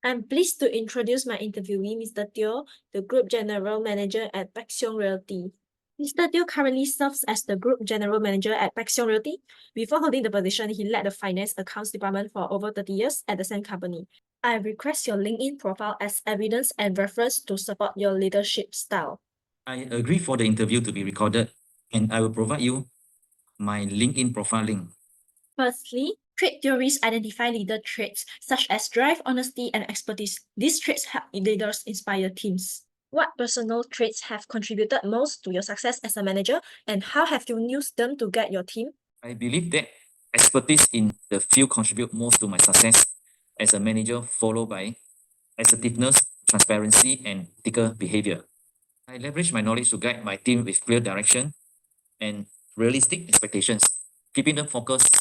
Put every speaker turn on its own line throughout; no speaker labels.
I'm pleased to introduce my interviewee, Mr. Teo, the Group General Manager at Paxiong Realty. Mr. Teo currently serves as the Group General Manager at Paxiong Realty. Before holding the position, he led the Finance Accounts Department for over 30 years at the same company. I request your LinkedIn profile as evidence and reference to support your leadership style.
I agree for the interview to be recorded, and I will provide you my LinkedIn profile link.
Firstly, trait theories identify leader traits such as drive, honesty, and expertise. These traits help leaders inspire teams. What personal traits have contributed most to your success as a manager, and how have you used them to guide your team?
I believe that expertise in the field contribute most to my success as a manager, followed by assertiveness, transparency, and ethical behavior. I leverage my knowledge to guide my team with clear direction and realistic expectations, keeping them focused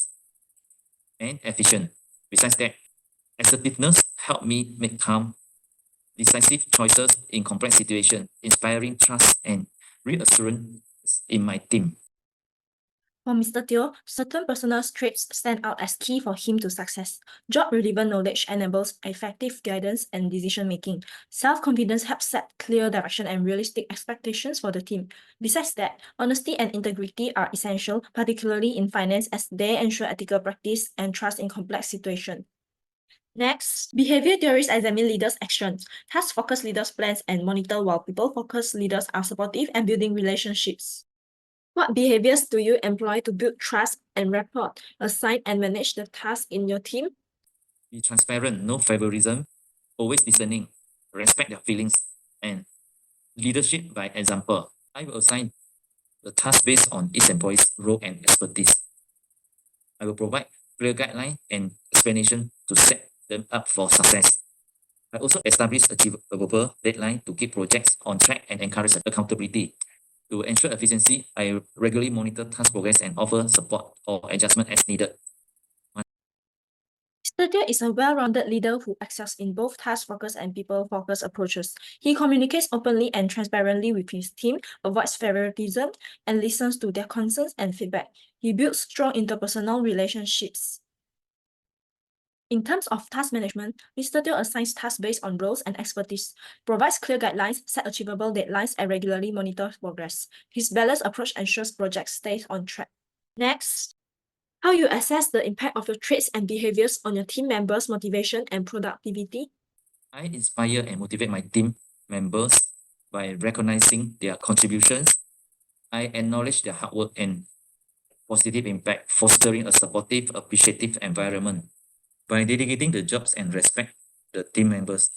and efficient. Besides that, assertiveness helped me make calm, decisive choices in complex situations, inspiring trust and reassurance in my team.
For Mr. Teo, certain personal traits stand out as key for him to success. Job-relevant knowledge enables effective guidance and decision-making. Self-confidence helps set clear direction and realistic expectations for the team. Besides that, honesty and integrity are essential, particularly in finance, as they ensure ethical practice and trust in complex situations. Next, behavior theories examine leaders' actions. Task-focused leaders plans and monitor, while people-focused leaders are supportive and building relationships. What behaviors do you employ to build trust and rapport, assign and manage the tasks in your team?
Be transparent, no favoritism, always listening, respect their feelings, and leadership by example. I will assign the task based on each employee's role and expertise. I will provide clear guidelines and explanation to set them up for success. I also establish achievable deadline to keep projects on track and encourage accountability. To ensure efficiency, I regularly monitor task progress and offer support or adjustment as needed.
Mr. Teo is a well-rounded leader who excels in both task-focused and people-focused approaches. He communicates openly and transparently with his team, avoids favoritism, and listens to their concerns and feedback. He builds strong interpersonal relationships. In terms of task management, Mr. Teo assigns tasks based on roles and expertise, provides clear guidelines, set achievable deadlines, and regularly monitors progress. His balanced approach ensures projects stay on track. Next, how you assess the impact of your traits and behaviors on your team members' motivation and productivity?
I inspire and motivate my team members by recognizing their contributions. I acknowledge their hard work and positive impact, fostering a supportive, appreciative environment. By dedicating the jobs and respect the team members,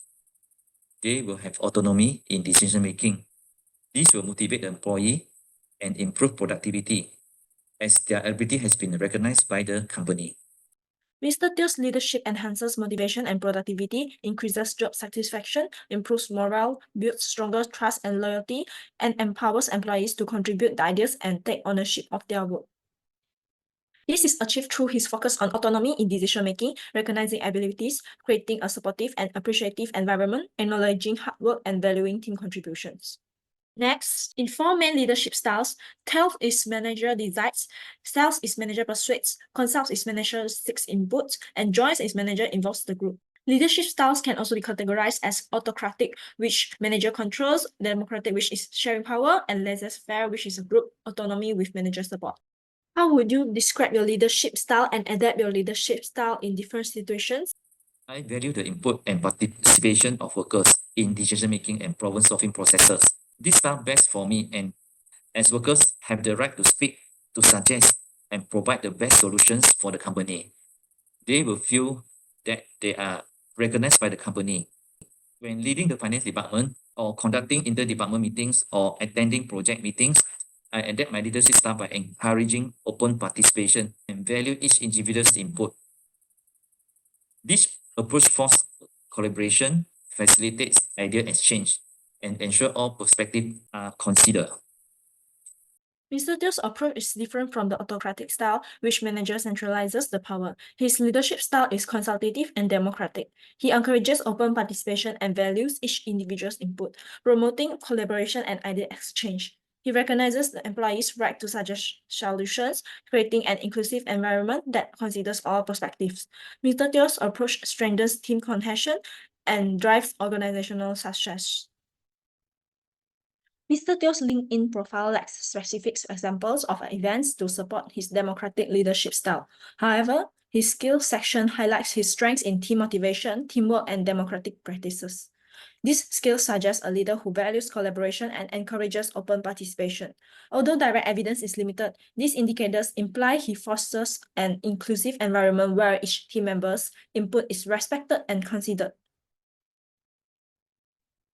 they will have autonomy in decision making. This will motivate the employee and improve productivity as their ability has been recognized by the company.
Mr. Teo's leadership enhances motivation and productivity, increases job satisfaction, improves morale, builds stronger trust and loyalty, and empowers employees to contribute ideas and take ownership of their work. This is achieved through his focus on autonomy in decision-making, recognizing abilities, creating a supportive and appreciative environment, acknowledging hard work, and valuing team contributions. Next, in four main leadership styles, Stealth is manager decides, Sales is manager persuades, Consult is manager seeks input, and Joins is manager involves the group. Leadership styles can also be categorized as autocratic, which manager controls, democratic, which is sharing power, and laissez-faire, which is a group autonomy with manager support. How would you describe your leadership style and adapt your leadership style in different situations?
I value the input and participation of workers in decision-making and problem-solving processes. This style best for me, and as workers have the right to speak, to suggest, and provide the best solutions for the company. They will feel that they are recognized by the company. When leading the finance department or conducting inter-department meetings or attending project meetings, I adapt my leadership style by encouraging open participation and value each individual's input. This approach fosters collaboration, facilitates idea exchange, and ensure all perspectives are considered.
Mr. Teo's approach is different from the autocratic style, which manager centralizes the power. His leadership style is consultative and democratic. He encourages open participation and values each individual's input, promoting collaboration and idea exchange. He recognizes the employees' right to suggest solutions, creating an inclusive environment that considers all perspectives. Mr. Teo's approach strengthens team cohesion, and drives organizational success. Mr. Teo's LinkedIn profile lacks specific examples of events to support his democratic leadership style. However, his skills section highlights his strengths in team motivation, teamwork, and democratic practices. These skills suggest a leader who values collaboration and encourages open participation. Although direct evidence is limited, these indicators imply he fosters an inclusive environment where each team member's input is respected and considered.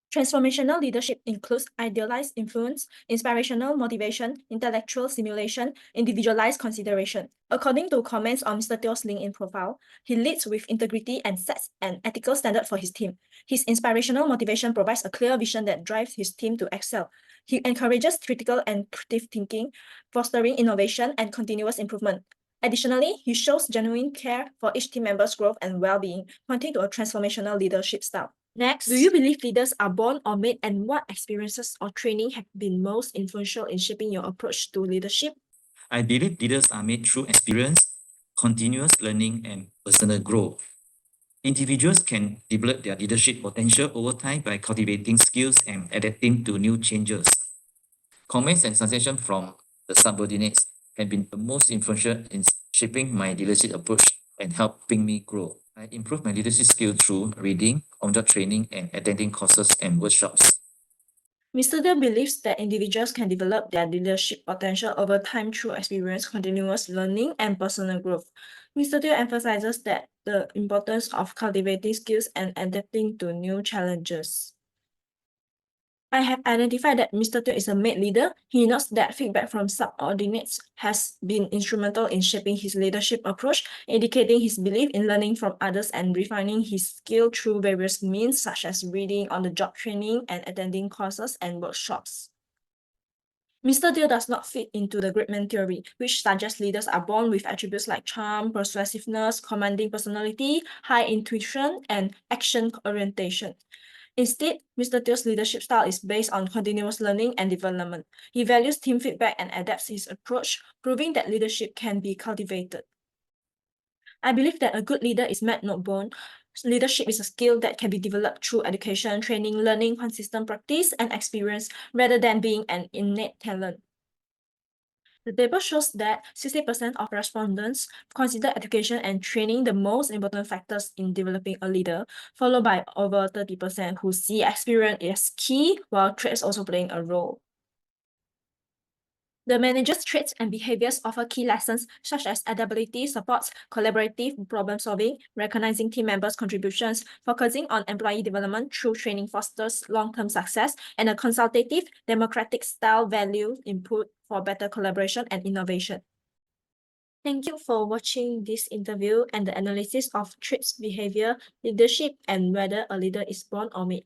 Transformational leadership includes idealized influence, inspirational motivation, intellectual stimulation, individualized consideration. According to comments on Mr. Teo's LinkedIn profile, he leads with integrity and sets an ethical standard for his team. His inspirational motivation provides a clear vision that drives his team to excel. He encourages critical and creative thinking, fostering innovation and continuous improvement. Additionally, he shows genuine care for each team member's growth and well-being, pointing to a transformational leadership style.
Next,
Do you believe leaders are born or made, and what experiences or training have been most influential in shaping your approach to leadership?
I believe leaders are made through experience, continuous learning, and personal growth. Individuals can develop their leadership potential over time by cultivating skills and adapting to new changes. Comments and suggestions from the subordinates have been the most influential in shaping my leadership approach and helping me grow. I improved my leadership skill through reading, on-job training, and attending courses and workshops.
Mr. Dale believes that individuals can develop their leadership potential over time through experience, continuous learning, and personal growth. Mr. Dale emphasizes that the importance of cultivating skills and adapting to new challenges. I have identified that Mr. Teo is a made leader. He notes that feedback from subordinates has been instrumental in shaping his leadership approach, indicating his belief in learning from others and refining his skill through various means such as reading, on-the-job training, and attending courses and workshops. Mr. Teo does not fit into the great man theory, which suggests leaders are born with attributes like charm, persuasiveness, commanding personality, high intuition, and action orientation. Instead, Mr. Teo's leadership style is based on continuous learning and development. He values team feedback and adapts his approach, proving that leadership can be cultivated. I believe that a good leader is made, not born. Leadership is a skill that can be developed through education, training, learning, consistent practice, and experience, rather than being an innate talent. The table shows that 60% of respondents consider education and training the most important factors in developing a leader, followed by over 30% who see experience as key, while traits also playing a role. The manager's traits and behaviors offer key lessons such as adaptability, supports collaborative problem solving, recognizing team members' contributions, focusing on employee development through training fosters long-term success, and a consultative, democratic style value input for better collaboration and innovation. Thank you for watching this interview and the analysis of traits, behavior, leadership, and whether a leader is born or made.